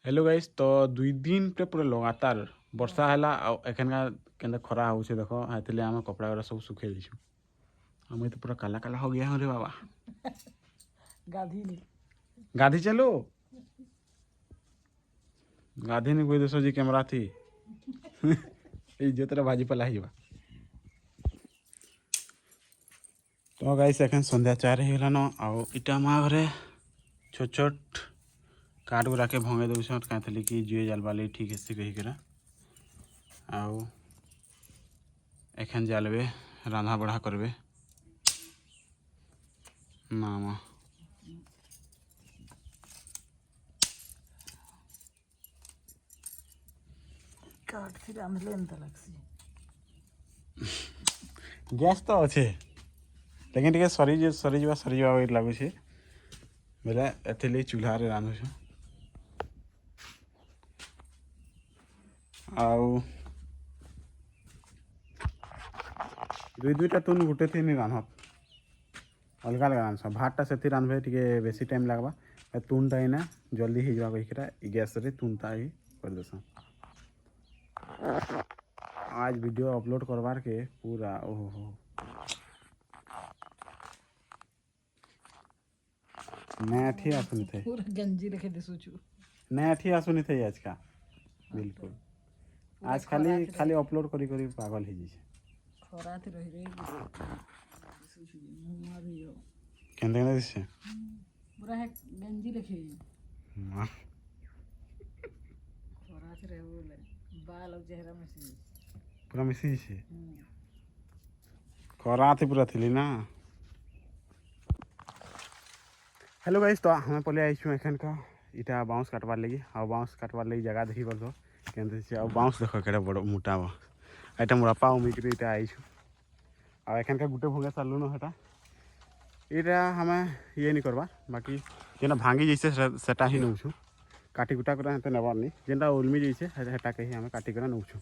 Hello guys तो 2 दिन पूरा लगातार वर्षा है एखनका के खरा हो देख हाथी आम कपड़ा गुरा सब सुखे देछू हमें तो पूरा काला काला हो गया रे बाबा गाधी चलो गाधी नहीं कोई दोस्तों जी कैमरा थी इज्जत भाजी पला ही तो गाइस एखन संध्या 4 होगलान आउ इटा माँ घरे छोट छोट काट गुरा के भंगे दौन कहते कि जुए जालवा लगे ठीक है कहीकर आउ एखन जालबे रान्हा बढ़ा करबे मामा गैस तो अच्छे लेकिन टे सरीजा लगुच बोले एथि चूल्हा रांधुछ आउ दुईटा तुन गुटे थी रांधत अलग अलग रांध भातटा से रांधे टे बेसी टाइम लगवा तुनटा इना जल्दी हो कहीकरा गैस रे तुनटा ही कर देस आज वीडियो अपलोड करवार के पूरा ओहो नया थी आसुनी थे पूरा गंजी रखे दे सोचू नया थी आसुनी थे आज का बिल्कुल आज खाली खाली अपलोड करी करी पागल ही जी खरा थे रही सोचू मारियो केंदे केंदे दिसे पूरा है गंजी रखे खरा थे रहे बोले बाल और चेहरा में से पूरा मिसी से खरा थी पूरा थी ना। हेलो गाइस तो हमें पहले आईछु एखन का इटा बाउंस काटवार लगी आ बाउंस काटवार लगी जगह देखी बोल केंद्र से बाउंस देख के बड़ मोटा बा एटा मुरापा उमिक इटा आईछु आ एखन का गुटे भंगे सालू न हटा इटा हमें ये नहीं करवा बाकी जेना भांगी जैसे सेटा ही नौछु काटी कुटा कर नबार नहीं जेनटा उलमी जैसे हेटा कही हमें काटी कर नौछु।